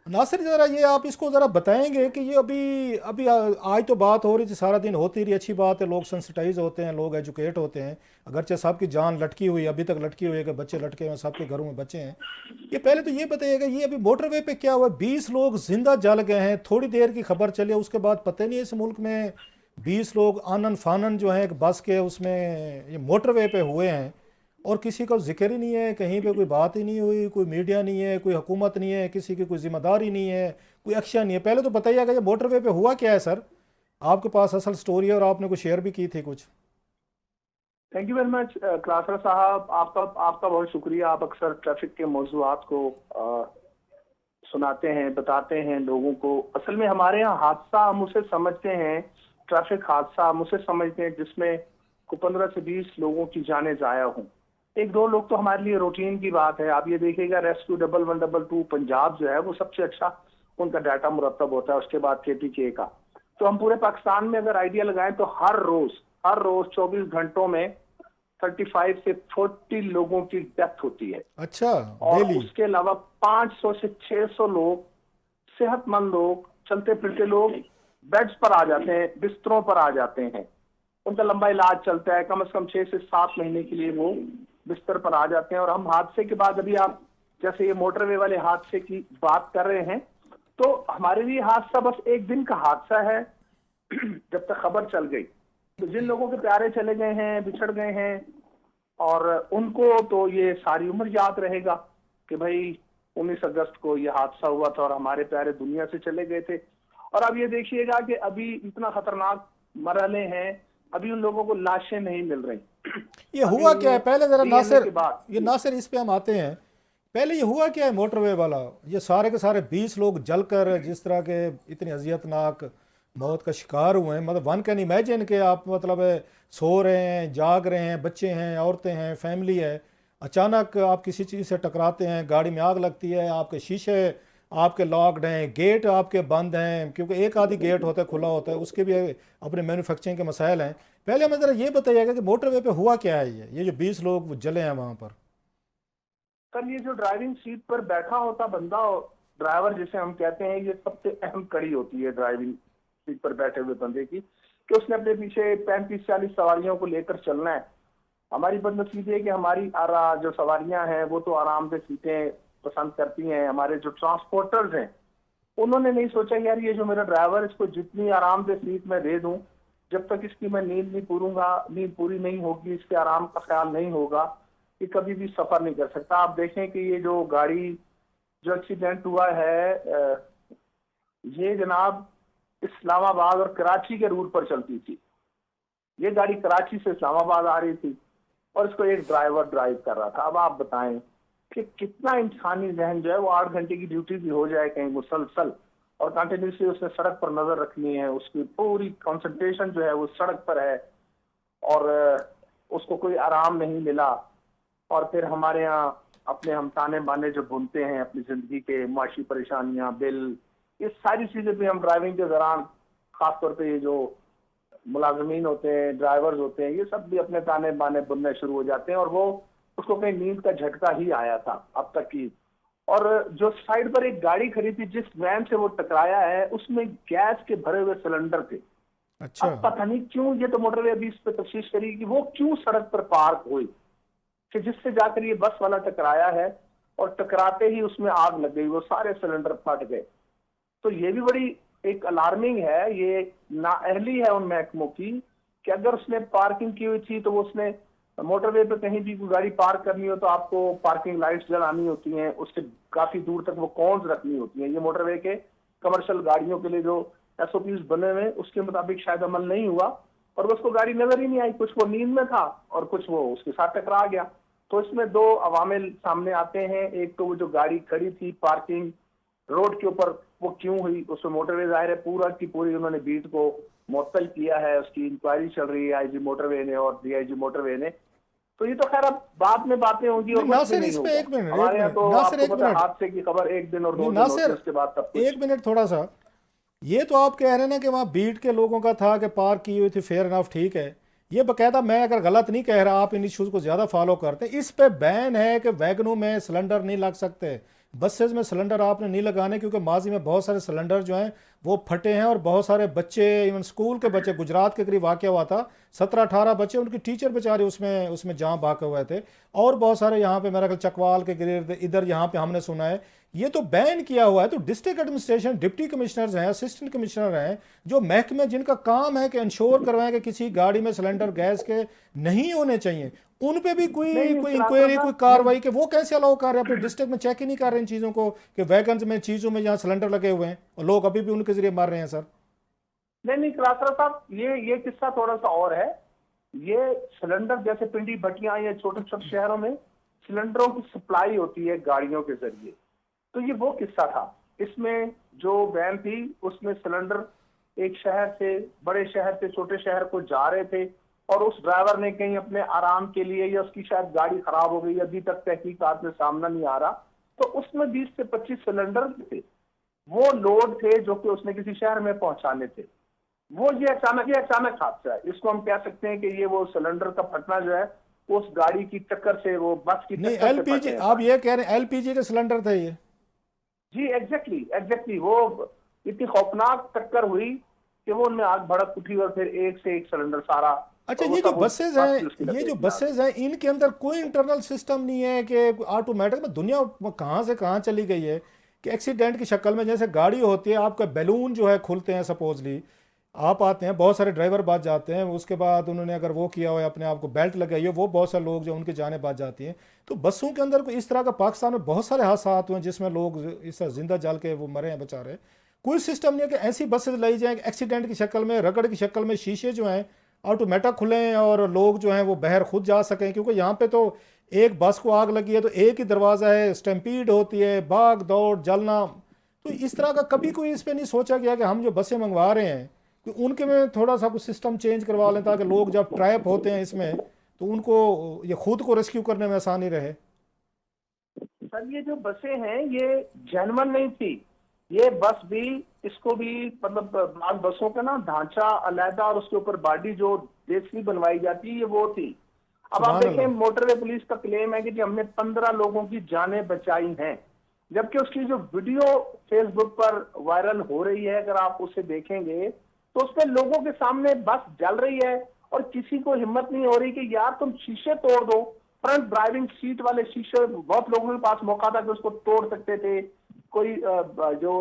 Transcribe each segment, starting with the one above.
नासिर ज़रा ये आप इसको ज़रा बताएंगे कि ये अभी अभी आज तो बात हो रही थी, सारा दिन होती रही, अच्छी बात है, लोग सेंसिटाइज होते हैं, लोग एजुकेट होते हैं। अगरचे सबकी जान लटकी हुई अभी तक लटकी हुई है कि बच्चे लटके हुए हैं, सबके घरों में बच्चे हैं। ये पहले तो ये बताइएगा, ये अभी मोटरवे पे क्या हुआ, 20 लोग जिंदा जल गए हैं, थोड़ी देर की खबर चली है, उसके बाद पता नहीं है इस मुल्क में 20 लोग आनन फानन जो है एक बस के उसमें ये मोटरवे पे हुए हैं, और किसी का जिक्र ही नहीं है, कहीं पे कोई बात ही नहीं हुई, कोई मीडिया नहीं है, कोई हुकूमत नहीं है, किसी की कोई जिम्मेदारी नहीं है, कोई एक्शन नहीं है। पहले तो बताइएगा ये मोटरवे पे हुआ क्या है सर, आपके पास असल स्टोरी है और आपने कुछ शेयर भी की थी कुछ। थैंक यू वेरी मच क्लासर साहब, आपका आपका बहुत शुक्रिया। आप अक्सर ट्रैफिक के मौजूआत को सुनाते हैं, बताते हैं लोगों को। असल में हमारे यहाँ हादसा हम उसे समझते हैं, ट्रैफिक हादसा हम उसे समझते हैं जिसमें को 15 से 20 लोगों की जानें जाया हों। एक दो लोग तो हमारे लिए रूटीन की बात है। आप ये देखिएगा, रेस्क्यू 1112 पंजाब जो है वो सबसे अच्छा उनका डाटा मुरतब होता है, उसके बाद केपीके का। तो हम पूरे पाकिस्तान में अगर आइडिया लगाएं तो हर रोज 24 घंटों में 35 से 40 लोगों की डेथ होती है। अच्छा। और डेली। उसके अलावा 500 से 600 लोग, सेहतमंद लोग, चलते फिरते लोग बेड्स पर आ जाते हैं, बिस्तरों पर आ जाते हैं। उनका लंबा इलाज चलता है, कम से कम 6 से 7 महीने के लिए वो बिस्तर पर आ जाते हैं। और हम हादसे के बाद, अभी आप जैसे ये मोटरवे वाले हादसे की बात कर रहे हैं, तो हमारे लिए हादसा बस एक दिन का हादसा है जब तक खबर चल गई। तो जिन लोगों के प्यारे चले गए हैं, बिछड़ गए हैं, और उनको तो ये सारी उम्र याद रहेगा कि भाई 19 अगस्त को ये हादसा हुआ था और हमारे प्यारे दुनिया से चले गए थे। और अब ये देखिएगा कि अभी इतना खतरनाक मरहले हैं, अभी उन लोगों को लाशें नहीं मिल रही ये अभी हुआ क्या है उन्हें पहले ज़रा डीएनए नासिर, के बाद। ये नासिर इस पे हम आते हैं। पहले ये हुआ क्या है मोटरवे वाला, ये सारे के सारे 20 लोग जलकर जिस तरह के इतनी अजियतनाक मौत का शिकार हुए हैं, मतलब वन कैन इमेजिन के आप मतलब सो रहे हैं, जाग रहे हैं, बच्चे हैं, औरतें हैं, फैमिली है, अचानक आप किसी चीज़ से टकराते हैं, गाड़ी में आग लगती है, आपके शीशे आपके लॉक्ड हैं, गेट आपके बंद हैं, क्योंकि एक आधी गेट होता है खुला होता है, उसके भी अपने मैन्युफैक्चरिंग के मसाइल हैं। पहले हमें ज़रा ये बताइएगा कि मोटरवे पे हुआ क्या है, ये जो 20 लोग जले हैं वहाँ पर। सर, ये जो ड्राइविंग सीट पर बैठा होता बंदा, ड्राइवर जिसे हम कहते हैं, ये सबसे अहम कड़ी होती है ड्राइविंग सीट पर बैठे हुए बंदे की, कि उसने अपने पीछे 35-40 सवारियों को लेकर चलना है। हमारी बदनसीबी है कि हमारी जो सवारियां हैं वो तो आरामदेह सीटें पसंद करती हैं। हमारे जो ट्रांसपोर्टर्स हैं उन्होंने नहीं सोचा यार ये जो मेरा ड्राइवर, इसको जितनी आरामदेह सीट में दे दूं, जब तक इसकी मैं नींद पूरी नहीं होगी, इसके आराम का ख्याल नहीं होगा, ये कभी भी सफर नहीं कर सकता। आप देखें कि ये जो गाड़ी, जो एक्सीडेंट हुआ है, ये जनाब इस्लामाबाद और कराची के रूट पर चलती थी। ये गाड़ी कराची से इस्लामाबाद आ रही थी और इसको एक ड्राइवर ड्राइव कर रहा था। अब आप बताएं कि कितना इंसानी जहन जो है वो 8 घंटे की ड्यूटी भी हो जाए कहीं मुसलसल, और कंटिन्यूसली उसने सड़क पर नजर रखनी है, उसकी पूरी कंसंट्रेशन जो है वो सड़क पर है, और उसको कोई आराम नहीं मिला। और फिर हमारे यहाँ अपने हम ताने बाने जो बुनते हैं अपनी जिंदगी के, माशी परेशानियां, बिल, ये सारी चीजें भी हम ड्राइविंग के दौरान, खासतौर पे ये जो मुलाजमीन होते हैं, ड्राइवर्स होते हैं, ये सब भी अपने ताने बाने बुनने शुरू हो जाते हैं। और वो, उसको कहीं नींद का झटका ही आया था अब तक की। और जो साइड पर एक गाड़ी खड़ी थी, जिस वैन से वो टकराया है, उसमें गैस के भरे हुए सिलेंडर थे। अच्छा। अब पता नहीं क्यों, ये तो मोटरवे अभी इस पर तफ्तीश करेगी कि वो क्यों सड़क पर पार्क हुई, कि जिससे जाकर ये बस वाला टकराया है, और टकराते ही उसमें आग लग गई, वो सारे सिलेंडर फट गए। तो ये भी बड़ी एक अलार्मिंग है, ये नाअहली है उन महकमों की, कि अगर उसने पार्किंग की हुई थी तो वो उसने मोटरवे पे कहीं भी कोई गाड़ी पार्क करनी हो तो आपको पार्किंग लाइट्स जलानी होती हैं, उससे काफी दूर तक वो कॉन्स रखनी होती हैं। ये मोटरवे के कमर्शियल गाड़ियों के लिए जो एसओपीज बने हुए उसके मुताबिक शायद अमल नहीं हुआ, और उसको गाड़ी नजर ही नहीं आई, कुछ वो नींद में था और कुछ वो उसके साथ टकरा गया। तो इसमें दो अवामिल सामने आते हैं। एक तो वो जो गाड़ी खड़ी थी पार्किंग रोड के ऊपर, वो क्यों हुई, उसमें मोटरवे जाहिर है पूरा की पूरी उन्होंने बीट को मुअत्तल किया है, उसकी इंक्वायरी चल रही है आईजी मोटरवे ने और डीआईजी मोटरवे ने। तो ये तो खैर अब बाद में बातें होंगी और नहीं कुछ भी नासिर, नहीं इस पे होगा। एक मिनट, एक हमारे यहाँ मिनट तो नासिर, आपको एक पता है, मिनट। हादसे की खबर एक दिन और नहीं 2 दिन होती है, नासिर, उसके बाद सब कुछ। एक मिनट थोड़ा सा। ये तो आप कह रहे हैं ना कि वहाँ बीट के लोगों का था कि पार्क की हुई थी, फेयर इनफ, ठीक है। ये बकायदा, मैं अगर गलत नहीं कह रहा, आप इन इश्यूज़ को ज़्यादा फॉलो करते हैं, इस पे बैन है कि वैगनों में सिलेंडर नहीं लग सकते, बसेज में सिलेंडर आपने नहीं लगाने, क्योंकि माजी में बहुत सारे सिलेंडर जो हैं वो फटे हैं और बहुत सारे बच्चे, इवन स्कूल के बच्चे, गुजरात के करीब वाक़या हुआ था, 17-18 बच्चे, उनकी टीचर बेचारे उसमें उसमें जान भागे हुए थे। और बहुत सारे यहाँ पे मेरा ख्याल चकवाल के करीब इधर यहाँ पे हमने सुना है ये तो बैन किया हुआ है। तो डिस्ट्रिक्ट एडमिनिस्ट्रेशन, डिप्टी कमिश्नर्स हैं, असिस्टेंट कमिश्नर हैं, जो महकमे जिनका काम है कि इंश्योर करवाएं कि किसी गाड़ी में सिलेंडर गैस के नहीं होने चाहिए, उन पे भी कोई नहीं कोई सलाह इंक्वायरी, कोई साहब, कार्रवाई, कि वो कैसे अलाउ कर रहे हैं? अपने डिस्ट्रिक्ट में चेक ही नहीं कर रहे इन चीज़ों को कि वैगन्स में, चीज़ों में जहाँ सिलेंडर लगे हुए हैं और लोग अभी भी उनके जरिए मर रहे हैं सर। नहीं कलासरा साहब, ये किस्सा थोड़ा सा और है। ये सिलेंडर जैसे पिंडी भटियां या छोटे छोटे शहरों में सिलेंडरों की सप्लाई होती है गाड़ियों के जरिए, तो ये वो किस्सा था। इसमें जो वैन थी उसमें सिलेंडर एक शहर से, बड़े शहर से छोटे शहर को जा रहे थे, और उस ड्राइवर ने कहीं अपने आराम के लिए, या उसकी शायद गाड़ी खराब हो गई, अभी तक तहकीकात में सामना नहीं आ रहा, तो उसमें 20 से 25 सिलेंडर थे, वो लोड थे जो कि उसने किसी शहर में पहुंचाने थे। वो ये अचानक हादसा है, इसको हम कह सकते हैं कि ये वो सिलेंडर का फटना जो है उस गाड़ी की टक्कर से, वो बस की नहीं, टक्कर से एलपीजी, फटे हैं। आप ये कह रहे हैं एलपीजी के सिलेंडर थे ये? जी एग्जैक्टली वो इतनी खौफनाक टक्कर हुई कि वो उनमें आग भड़क उठी और फिर एक से एक सिलेंडर सारा। अच्छा, वो ये जो सब बसेज बस हैं, की उसकी ये लपेट जो में आ बसेज हैं, इनके अंदर कोई इंटरनल सिस्टम नहीं है कि ऑटोमेटिक में दुनिया कहाँ से कहाँ चली गई है कि एक्सीडेंट की शक्ल में, जैसे गाड़ी होती है, आपका बैलून जो है खुलते हैं सपोजली, आप आते हैं, बहुत सारे ड्राइवर बच जाते हैं, उसके बाद उन्होंने अगर वो किया हो, अपने आप को बेल्ट लगाई हो, वो बहुत सारे लोग जो उनकी जानें बच जाती हैं। तो बसों के अंदर इस तरह का पाकिस्तान में बहुत सारे हादसा हुए हैं जिसमें लोग इस तरह जिंदा जल के वो मरे हैं बेचारे। कोई सिस्टम नहीं है कि ऐसी बसेज लाई जाएँ एक्सीडेंट की शक्ल में, रगड़ की शक्ल में, शीशे जो हैं ऑटोमेटिक खुलें और लोग जो हैं वो बाहर खुद जा सकें। क्योंकि यहाँ पे तो एक बस को आग लगी है तो एक ही दरवाज़ा है, स्टैम्पीड होती है, भाग दौड़, जलना। तो इस तरह का कभी कोई इस पे नहीं सोचा गया कि हम जो बसें मंगवा रहे हैं कि उनके में थोड़ा सा कुछ सिस्टम चेंज करवा लें, ताकि लोग जब ट्रैप होते हैं इसमें तो उनको ये खुद को रेस्क्यू करने में आसानी रहे। सर ये जो बसें हैं ये जेन्युइन नहीं थी, ये बस भी, इसको भी मतलब बाद बसों का ना ढांचा अलहदा और उसके ऊपर बॉडी जो देसी बनवाई जाती है ये वो थी। अब आप सुभान देखें, अल्लाह। मोटरवे पुलिस का क्लेम है कि जी हमने 15 लोगों की जानें बचाई हैं, जबकि उसकी जो वीडियो फेसबुक पर वायरल हो रही है, अगर आप उसे देखेंगे तो उसमें लोगों के सामने बस जल रही है और किसी को हिम्मत नहीं हो रही कि यार तुम शीशे तोड़ दो। फ्रंट ड्राइविंग सीट वाले शीशे, बहुत लोगों के पास मौका था कि उसको तोड़ सकते थे। कोई जो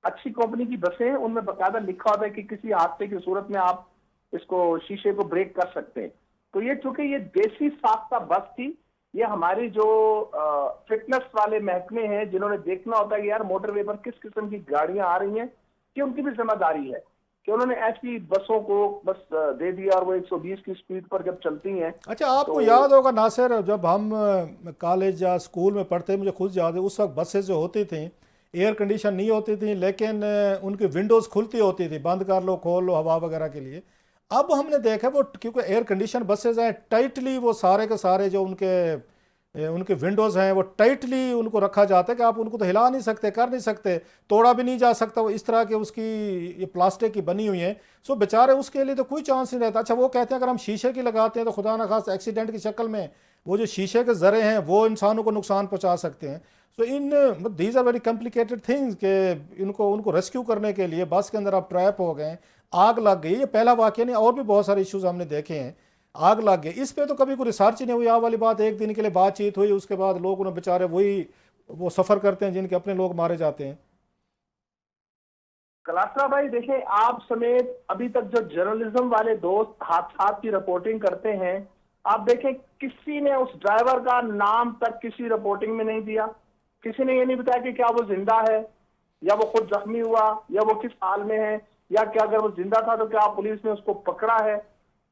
अच्छी कंपनी की बसें हैं उनमें बकायदा लिखा होता है कि किसी हादसे की सूरत में आप इसको शीशे को ब्रेक कर सकते हैं। तो ये चूंकि ये देसी साख्ता बस थी, ये हमारी जो फिटनेस वाले महकमे हैं जिन्होंने देखना होता है कि यार मोटरवे पर किस किस्म की गाड़ियां आ रही हैं, कि उनकी भी जिम्मेदारी है कि उन्होंने ऐसी बसों को बस दे दिया और वो 120 की स्पीड पर जब चलती हैं। अच्छा, आपको तो याद होगा नासिर, जब हम कॉलेज या स्कूल में पढ़ते, मुझे खुद याद है, उस वक्त बसेज जो होती थी एयर कंडीशन नहीं होती थी, लेकिन उनकी विंडोज़ खुलती होती थी, बंद कर लो खोल लो हवा वगैरह के लिए। अब हमने देखा वो, क्योंकि एयर कंडीशन बसेज हैं, टाइटली वो सारे के सारे जो उनके विंडोज़ हैं वो टाइटली उनको रखा जाता है कि आप उनको तो हिला नहीं सकते, कर नहीं सकते, तोड़ा भी नहीं जा सकता। वो इस तरह के उसकी ये प्लास्टिक की बनी हुई हैं, सो बेचारे उसके लिए तो कोई चांस नहीं रहता। अच्छा, वो कहते हैं अगर हम शीशे की लगाते हैं तो खुदा न खास एक्सीडेंट की शक्ल में वो जो शीशे के ज़रे हैं वो इंसानों को नुकसान पहुँचा सकते हैं। So these are very complicated things कि उनको रेस्क्यू करने के लिए बस के अंदर आप ट्रैप हो गए, आग लग गई। ये पहला वाक़या नहीं, और भी बहुत सारे इश्यूज हमने देखे हैं, आग लग गई। इस पे तो कभी कोई रिसर्च ही नहीं हुई। आप वाली बात, एक दिन के लिए बातचीत हुई, उसके बाद लोग उन्हें बेचारे वो सफ़र करते हैं जिनके अपने लोग मारे जाते हैं। कलात्रा भाई देखें, आप समेत अभी तक जो जर्नलिज्म वाले दोस्त हादसात की रिपोर्टिंग करते हैं, आप देखें किसी ने उस ड्राइवर का नाम तक किसी रिपोर्टिंग में नहीं दिया। किसी ने ये नहीं बताया कि क्या वो जिंदा है या वो खुद जख्मी हुआ या वो किस हाल में है, या क्या अगर वो जिंदा था तो क्या पुलिस ने उसको पकड़ा है।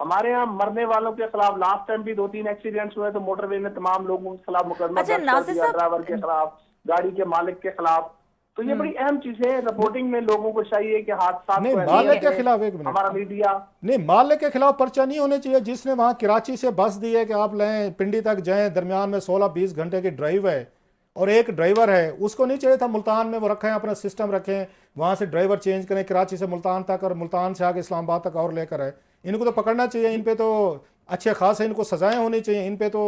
हमारे यहाँ मरने वालों के खिलाफ लास्ट टाइम भी 2-3 एक्सीडेंट्स हुए तो मोटरवे ने तमाम लोगों के खिलाफ मुकदमा अच्छा दर्ज कर नासिर दिया, साहब, ड्राइवर के खिलाफ, गाड़ी के मालिक के खिलाफ। तो ये बड़ी अहम चीजें हैं। रिपोर्टिंग में लोगों को चाहिए कि हादसा नहीं, मालिक के खिलाफ, एक मिनट, हमारा मीडिया, नहीं, मालिक के खिलाफ पर्चा नहीं होने चाहिए। जिसने वहाँ कराची से बस दी है कि आप लें पिंडी तक जाएं, दरमियान में 16-20 घंटे की ड्राइव है और एक ड्राइवर है, उसको नहीं चाहिए था मुल्तान में वो रखें, अपना सिस्टम रखें, वहाँ से ड्राइवर चेंज करें कराची से मुल्तान तक और मुल्तान से आगे इस्लामाबाद तक और लेकर आए। इनको तो पकड़ना चाहिए, इन पे तो अच्छे खासे इनको सजाएं होनी चाहिए, इन पे तो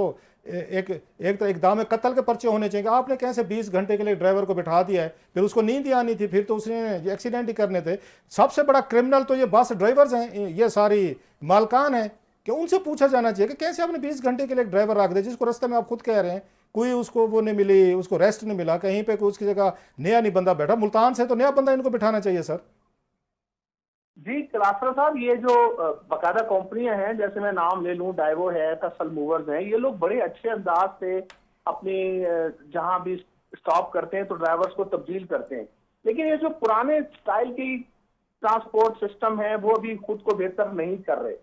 एक एक तो एकदम में कत्ल के पर्चे होने चाहिए। आपने कैसे 20 घंटे के लिए ड्राइवर को बिठा दिया है, फिर उसको नींद ही आनी थी, फिर तो उसने एक्सीडेंट ही करने थे। सबसे बड़ा क्रिमिनल तो ये बस ड्राइवर्स हैं, ये सारी मालकान हैं, कि उनसे पूछा जाना चाहिए कि कैसे आपने 20 घंटे के लिए एक ड्राइवर रख दिया, जिसको रास्ते में आप खुद कह रहे हैं कोई उसको वो नहीं मिली, उसको रेस्ट नहीं मिला, कहीं पे कोई उसकी जगह नया नहीं बंदा बैठा। मुल्तान से तो नया बंदा इनको बिठाना चाहिए सर। जी कलासरा साहब, ये जो बाकायदा कंपनियां हैं, जैसे मैं नाम ले लूं, डाइवो है, कसल मूवर्स हैं, ये लोग बड़े अच्छे अंदाज से अपनी जहां भी स्टॉप करते हैं तो ड्राइवर्स को तब्दील करते हैं। लेकिन ये जो पुराने स्टाइल की ट्रांसपोर्ट सिस्टम है वो अभी खुद को बेहतर नहीं कर रहे।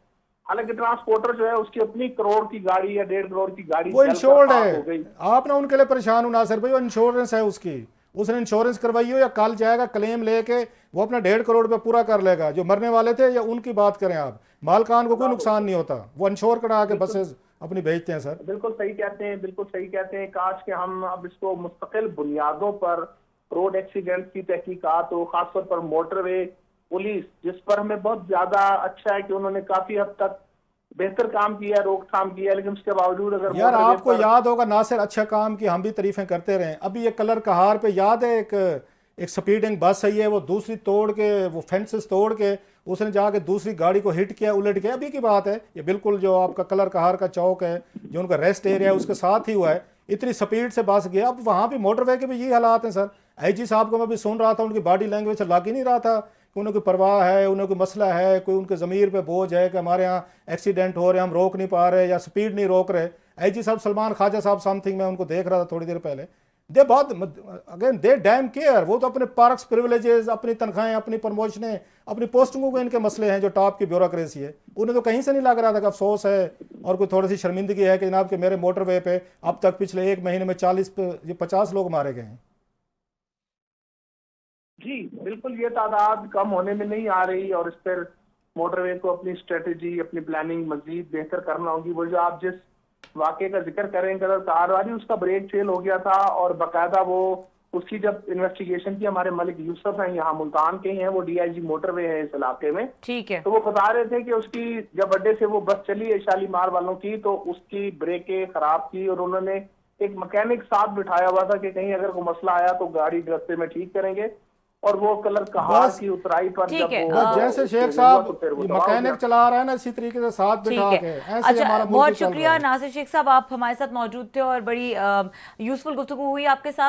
हालांकि ट्रांसपोर्टर जो है उसकी अपनी करोड़ की गाड़ी या 1.5 करोड़ की गाड़ी वो जलकर इंश्योर्ड खाक हो गई। है, आप ना उनके लिए परेशान हो नासिर भाई, वो इंश्योरेंस है उसकी, उसने इंश्योरेंस करवाई हो, या कल जाएगा क्लेम लेके वो अपना 1.5 करोड़ पे पूरा कर लेगा। जो मरने वाले थे या उनकी बात करें आप, मालकान को कोई नुकसान नहीं होता, वो इंश्योर करा के बसेस अपनी भेजते हैं सर। बिल्कुल सही कहते हैं, बिल्कुल सही कहते हैं। काश कि हम अब इसको मुस्तकिल बुनियादों पर रोड एक्सीडेंट की तहकीकात हो, खासतौर पर मोटरवे पुलिस, जिस पर हमें बहुत ज्यादा अच्छा है कि उन्होंने काफी हद तक बेहतर काम किया, रोकथाम किया, लेकिन उसके बावजूद अगर यार मोटरवे आपको पर याद होगा नासिर, अच्छा काम की हम भी तारीफें करते रहे। अभी ये कलर कहार पे याद है, एक स्पीडिंग बस है, ये वो दूसरी तोड़ के, वो फेंसेस तोड़ के उसने जाके दूसरी गाड़ी को हिट किया, उलट गया। अभी की बात है ये, बिल्कुल जो आपका कलर कहार का चौक है, जो उनका रेस्ट एरिया है, उसके साथ ही हुआ है। इतनी स्पीड से बस गया। अब वहाँ भी मोटरवे के भी यही हालात हैं सर। आईजी साहब को मैं भी सुन रहा था, उनकी बॉडी लैंग्वेज से लग ही नहीं रहा था कि उन्हें कोई परवाह है, उन्हें कोई मसला है, कोई उनके ज़मीर पे बोझ है कि हमारे यहाँ एक्सीडेंट हो रहे हैं, हम रोक नहीं पा रहे या स्पीड नहीं रोक रहे। आईजी साहब सलमान ख्वाजा साहब समथिंग, मैं उनको देख रहा था थोड़ी देर पहले, दे बहुत अगेन दे डैम केयर। वो तो अपने पार्क्स प्रिविलेजेस, अपनी तनख्वाहें, अपनी प्रमोशनें, अपनी पोस्टिंगों के इनके मसले हैं जो टॉप की ब्यूरोक्रेसी है। उन्हें तो कहीं से नहीं लग रहा था कि अफसोस है और कोई थोड़ी सी शर्मिंदगी है कि जनाब कि मेरे मोटरवे पे अब तक पिछले 1 महीने में 40-50 लोग मारे गए हैं। जी बिल्कुल, ये तादाद कम होने में नहीं आ रही और इस पर मोटरवे को अपनी स्ट्रेटेजी, अपनी प्लानिंग मजीद बेहतर करना होगी। वो जो आप जिस वाकये का जिक्र करें, कदर कार वाली, उसका ब्रेक फेल हो गया था और बाकायदा वो उसकी जब इन्वेस्टिगेशन की, हमारे मलिक यूसुफ हैं, यहाँ मुल्तान के हैं, वो डीआईजी मोटरवे है इस इलाके में, ठीक है। तो वो बता रहे थे कि उसकी जब अड्डे से वो बस चली है शालीमार वालों की, तो उसकी ब्रेकें खराब थी और उन्होंने एक मैकेनिक साथ बिठाया हुआ था कि कहीं अगर कोई मसला आया तो गाड़ी रास्ते में ठीक करेंगे। और वो कलर कहार बस की उतराई पर ठीक जब है, वो जैसे शेख तो साहब फिर वो ये तबाह हो मैकेनिक गया। चला रहा है ना, इसी तरीके से साथ ठीक बिठा के, है। ऐसे अच्छा, हमारा मुल्क बहुत चल रहा शुक्रिया है। नासिर शेख साहब, आप हमारे साथ मौजूद थे और बड़ी यूजफुल गुफ्तगू हुई आपके साथ।